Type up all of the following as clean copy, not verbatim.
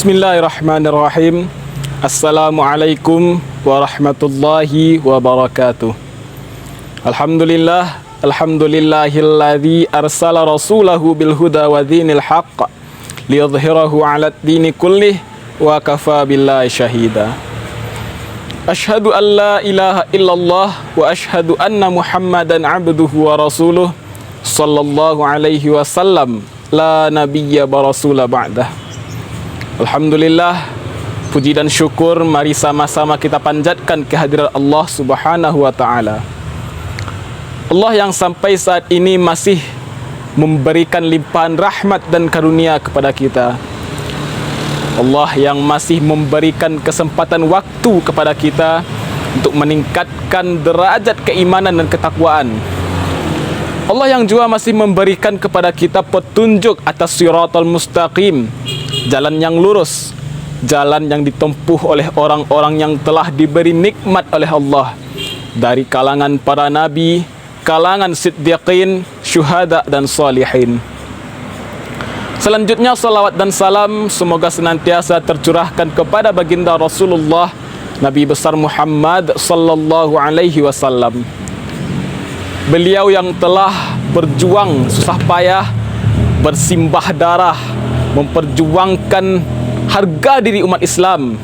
Bismillahirrahmanirrahim. Assalamualaikum warahmatullahi wabarakatuh. Alhamdulillahilladzi arsala rasulahu bil huda wa dinil haqq liyudhhirahu 'alad dini kullih wa kafa billahi syahida. Asyhadu an la ilaha illallah wa asyhadu anna Muhammadan 'abduhu wa rasuluh sallallahu alaihi wasallam la nabiyya barasula ba'dah. Alhamdulillah, puji dan syukur mari sama-sama kita panjatkan kehadiran Allah Subhanahu wa taala. Allah yang sampai saat ini masih memberikan limpahan rahmat dan karunia kepada kita. Allah yang masih memberikan kesempatan waktu kepada kita untuk meningkatkan derajat keimanan dan ketakwaan. Allah yang juga masih memberikan kepada kita petunjuk atas siratal mustaqim, jalan yang lurus, jalan yang ditempuh oleh orang-orang yang telah diberi nikmat oleh Allah dari kalangan para nabi, kalangan siddiqin, syuhada dan salihin. Selanjutnya salawat dan salam semoga senantiasa tercurahkan kepada baginda Rasulullah Nabi besar Muhammad sallallahu alaihi wasallam. Beliau yang telah berjuang susah payah, bersimbah darah, memperjuangkan harga diri umat Islam,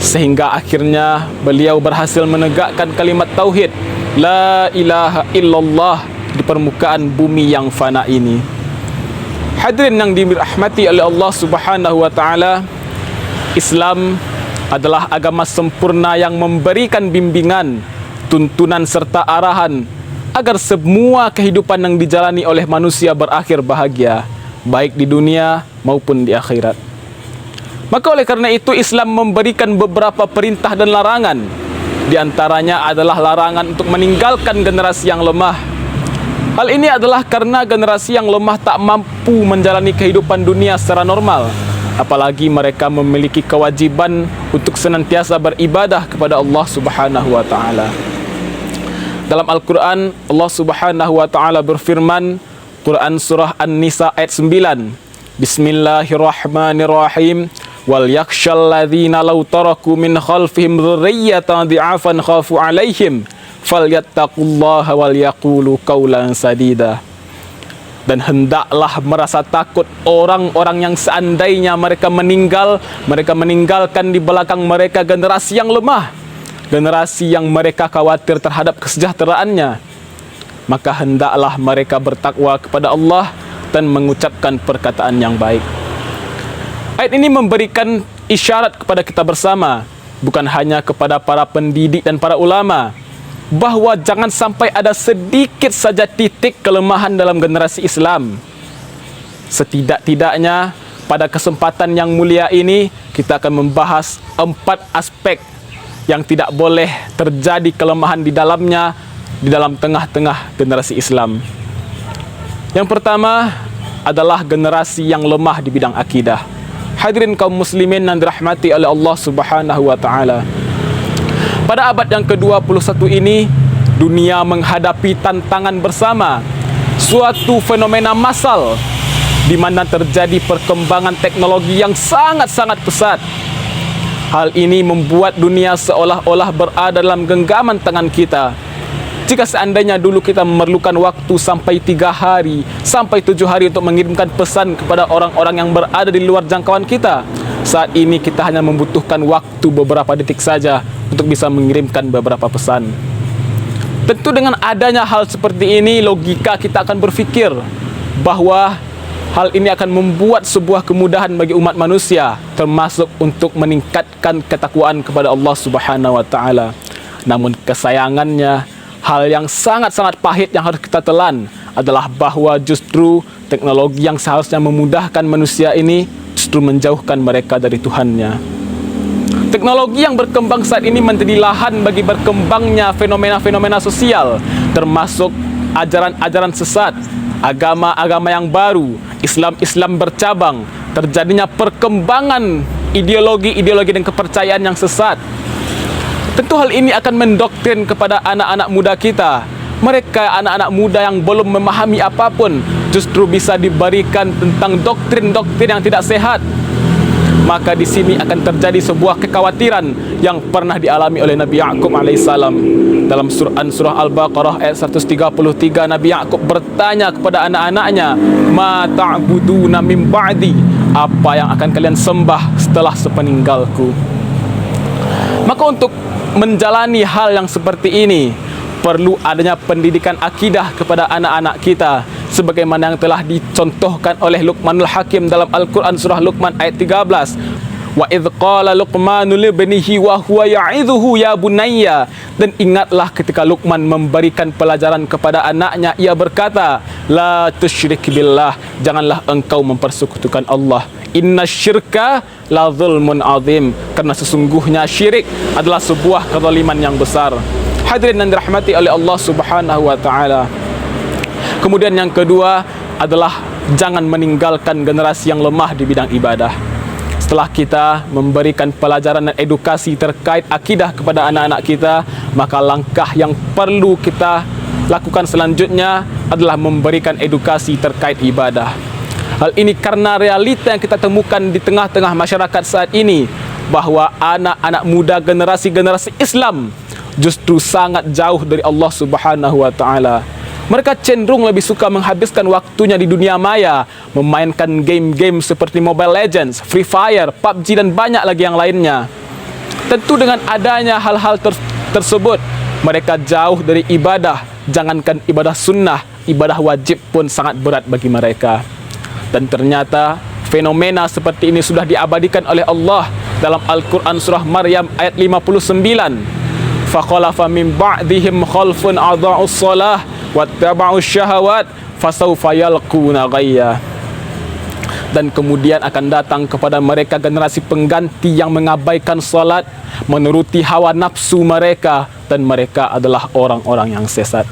sehingga akhirnya beliau berhasil menegakkan kalimat tauhid la ilaha illallah di permukaan bumi yang fana ini. Hadirin yang dirahmati oleh Allah Subhanahu wa taala, Islam adalah agama sempurna yang memberikan bimbingan, tuntunan serta arahan agar semua kehidupan yang dijalani oleh manusia berakhir bahagia, baik di dunia maupun di akhirat. Maka oleh karena itu Islam memberikan beberapa perintah dan larangan. Di antaranya adalah larangan untuk meninggalkan generasi yang lemah. Hal ini adalah karena generasi yang lemah tak mampu menjalani kehidupan dunia secara normal, apalagi mereka memiliki kewajiban untuk senantiasa beribadah kepada Allah Subhanahu wa taala. Dalam Al-Quran, Allah Subhanahu wa taala berfirman, Quran surah An-Nisa ayat 9, Bismillahirrahmanirrahim, wal yakhshal ladzina law taraku min khalfihim dzurriyyatan dhi'afan khafu 'alaihim falyattaqullaha wal yaqulu qawlan sadida. Dan hendaklah merasa takut orang-orang yang seandainya mereka meninggalkan di belakang mereka generasi yang lemah, generasi yang mereka khawatir terhadap kesejahteraannya, maka hendaklah mereka bertakwa kepada Allah dan mengucapkan perkataan yang baik. Ayat ini memberikan isyarat kepada kita bersama, bukan hanya kepada para pendidik dan para ulama, bahwa jangan sampai ada sedikit saja titik kelemahan dalam generasi Islam. Setidak-tidaknya pada kesempatan yang mulia ini kita akan membahas 4 aspek yang tidak boleh terjadi kelemahan di dalamnya, di dalam tengah-tengah generasi Islam. Yang pertama adalah generasi yang lemah di bidang akidah. Hadirin kaum muslimin yang dirahmati oleh Allah Subhanahu wa taala. Pada abad yang ke-21 ini, dunia menghadapi tantangan bersama, suatu fenomena massal di mana terjadi perkembangan teknologi yang sangat-sangat pesat. Hal ini membuat dunia seolah-olah berada dalam genggaman tangan kita. Jika seandainya dulu kita memerlukan waktu sampai 3 hari, sampai 7 hari untuk mengirimkan pesan kepada orang-orang yang berada di luar jangkauan kita, saat ini kita hanya membutuhkan waktu beberapa detik saja untuk bisa mengirimkan beberapa pesan. Tentu dengan adanya hal seperti ini, logika kita akan berpikir bahwa hal ini akan membuat sebuah kemudahan bagi umat manusia, termasuk untuk meningkatkan ketakwaan kepada Allah Subhanahu wa taala. Namun kesayangannya, hal yang sangat-sangat pahit yang harus kita telan adalah bahwa justru teknologi yang seharusnya memudahkan manusia ini justru menjauhkan mereka dari Tuhannya. Teknologi yang berkembang saat ini menjadi lahan bagi berkembangnya fenomena-fenomena sosial, termasuk ajaran-ajaran sesat, agama-agama yang baru, Islam bercabang, terjadinya perkembangan ideologi-ideologi dan kepercayaan yang sesat. Tentu hal ini akan mendoktrin kepada anak-anak muda kita. Mereka anak-anak muda yang belum memahami apapun justru bisa diberikan tentang doktrin-doktrin yang tidak sehat, maka di sini akan terjadi sebuah kekhawatiran yang pernah dialami oleh Nabi Ya'qub alaihissalam. Dalam surah Al-Baqarah ayat 133, Nabi Ya'qub bertanya kepada anak-anaknya, "Ma ta'buduna min ba'di?" Apa yang akan kalian sembah setelah sepeninggalku? Maka untuk menjalani hal yang seperti ini, perlu adanya pendidikan akidah kepada anak-anak kita, sebagaimana yang telah dicontohkan oleh Luqmanul Hakim dalam Al-Quran surah Luqman ayat 13. Wa idh qala Luqmanu libnihi wa huwa ya'idhuhu ya bunayya. Dan ingatlah ketika Luqman memberikan pelajaran kepada anaknya, ia berkata, la tusyrik billah, janganlah engkau mempersekutukan Allah. Inna syirka la zulmun azim, karena sesungguhnya syirik adalah sebuah kezaliman yang besar. Hadirin yang dirahmati oleh Allah Subhanahu wa taala. Kemudian yang kedua adalah jangan meninggalkan generasi yang lemah di bidang ibadah. Setelah kita memberikan pelajaran dan edukasi terkait akidah kepada anak-anak kita, maka langkah yang perlu kita lakukan selanjutnya adalah memberikan edukasi terkait ibadah. Hal ini karena realita yang kita temukan di tengah-tengah masyarakat saat ini, bahwa anak-anak muda generasi Islam justru sangat jauh dari Allah Subhanahu wa taala. Mereka cenderung lebih suka menghabiskan waktunya di dunia maya, memainkan game-game seperti Mobile Legends, Free Fire, PUBG dan banyak lagi yang lainnya. Tentu dengan adanya hal-hal tersebut, mereka jauh dari ibadah. Jangankan ibadah sunnah, ibadah wajib pun sangat berat bagi mereka. Dan ternyata fenomena seperti ini sudah diabadikan oleh Allah dalam Al-Quran surah Maryam ayat 59. Fakhalafa min ba'dihim khalfun adha'us salah wattaba'us syahawat fasawfa yalquna ghayya. Dan kemudian akan datang kepada mereka generasi pengganti yang mengabaikan salat, menuruti hawa nafsu mereka, dan mereka adalah orang-orang yang sesat.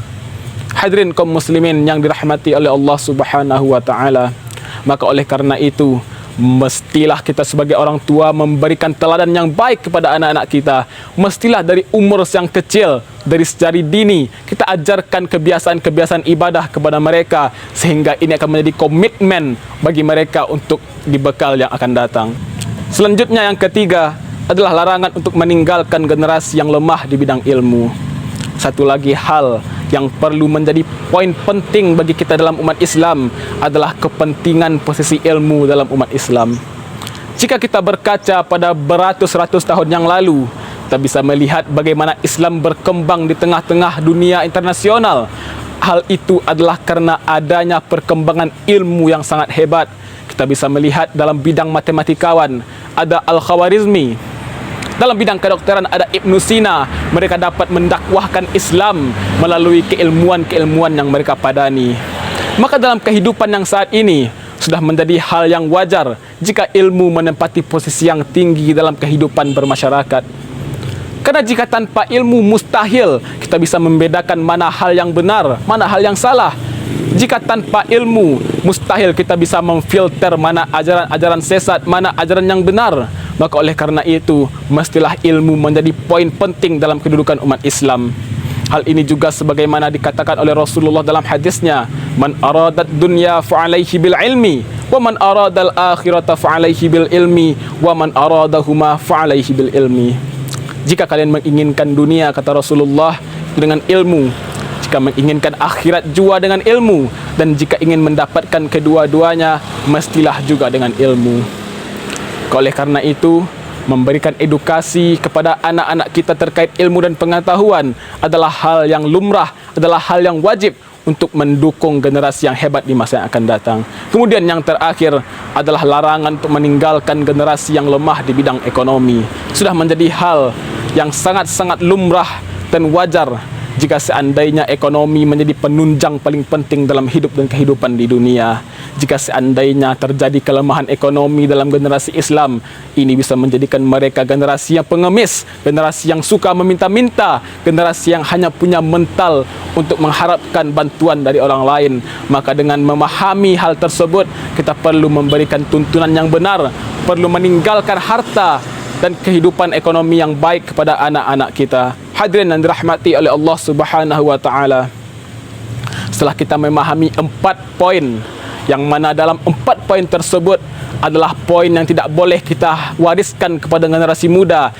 Hadirin kaum muslimin yang dirahmati oleh Allah Subhanahu wa taala, maka oleh karena itu mestilah kita sebagai orang tua memberikan teladan yang baik kepada anak-anak kita. Mestilah dari umur yang kecil, dari sejari dini, kita ajarkan kebiasaan-kebiasaan ibadah kepada mereka, sehingga ini akan menjadi komitmen bagi mereka untuk dibekal yang akan datang. Selanjutnya yang ketiga adalah larangan untuk meninggalkan generasi yang lemah di bidang ilmu. Satu lagi hal yang perlu menjadi poin penting bagi kita dalam umat Islam adalah kepentingan posisi ilmu dalam umat Islam. Jika kita berkaca pada beratus-ratus tahun yang lalu, kita bisa melihat bagaimana Islam berkembang di tengah-tengah dunia internasional. Hal itu adalah karena adanya perkembangan ilmu yang sangat hebat. Kita bisa melihat dalam bidang matematikawan ada Al-Khawarizmi. Dalam bidang kedokteran ada Ibnu Sina. Mereka dapat mendakwahkan Islam melalui keilmuan-keilmuan yang mereka padani. Maka dalam kehidupan yang saat ini sudah menjadi hal yang wajar jika ilmu menempati posisi yang tinggi dalam kehidupan bermasyarakat. Karena jika tanpa ilmu mustahil kita bisa membedakan mana hal yang benar, mana hal yang salah. Jika tanpa ilmu mustahil kita bisa memfilter mana ajaran-ajaran sesat, mana ajaran yang benar. Maka oleh karena itu, mestilah ilmu menjadi poin penting dalam kedudukan umat Islam. Hal ini juga sebagaimana dikatakan oleh Rasulullah dalam hadisnya, man aradat dunya fa'alaihi bil ilmi, wa man aradal akhirata fa'alaihi bil ilmi, wa man aradahuma fa'alaihi bil ilmi. Jika kalian menginginkan dunia, kata Rasulullah, dengan ilmu. Jika menginginkan akhirat juga dengan ilmu. Dan jika ingin mendapatkan kedua-duanya, mestilah juga dengan ilmu. Oleh karena itu, memberikan edukasi kepada anak-anak kita terkait ilmu dan pengetahuan adalah hal yang lumrah, adalah hal yang wajib untuk mendukung generasi yang hebat di masa yang akan datang. Kemudian yang terakhir adalah larangan untuk meninggalkan generasi yang lemah di bidang ekonomi. Sudah menjadi hal yang sangat-sangat lumrah dan wajar jika seandainya ekonomi menjadi penunjang paling penting dalam hidup dan kehidupan di dunia. Jika seandainya terjadi kelemahan ekonomi dalam generasi Islam, ini bisa menjadikan mereka generasi yang pengemis, generasi yang suka meminta-minta, generasi yang hanya punya mental untuk mengharapkan bantuan dari orang lain. Maka dengan memahami hal tersebut, kita perlu memberikan tuntunan yang benar, perlu meninggalkan harta dan kehidupan ekonomi yang baik kepada anak-anak kita. Hadirin yang dirahmati oleh Allah Subhanahu wa taala. Setelah kita memahami 4 poin Yang mana dalam 4 poin tersebut adalah poin yang tidak boleh kita wariskan kepada generasi muda.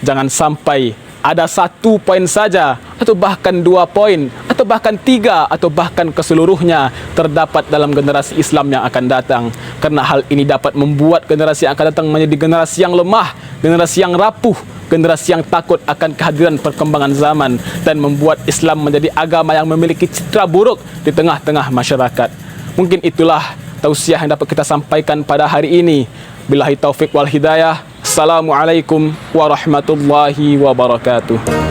Jangan sampai ada 1 poin saja, atau bahkan 2 poin, atau bahkan 3, atau bahkan keseluruhnya terdapat dalam generasi Islam yang akan datang. Karena hal ini dapat membuat generasi yang akan datang menjadi generasi yang lemah, generasi yang rapuh, generasi yang takut akan kehadiran perkembangan zaman, dan membuat Islam menjadi agama yang memiliki citra buruk di tengah-tengah masyarakat. Mungkin itulah tausiah yang dapat kita sampaikan pada hari ini. Billahi taufik wal hidayah. Assalamualaikum warahmatullahi wabarakatuh.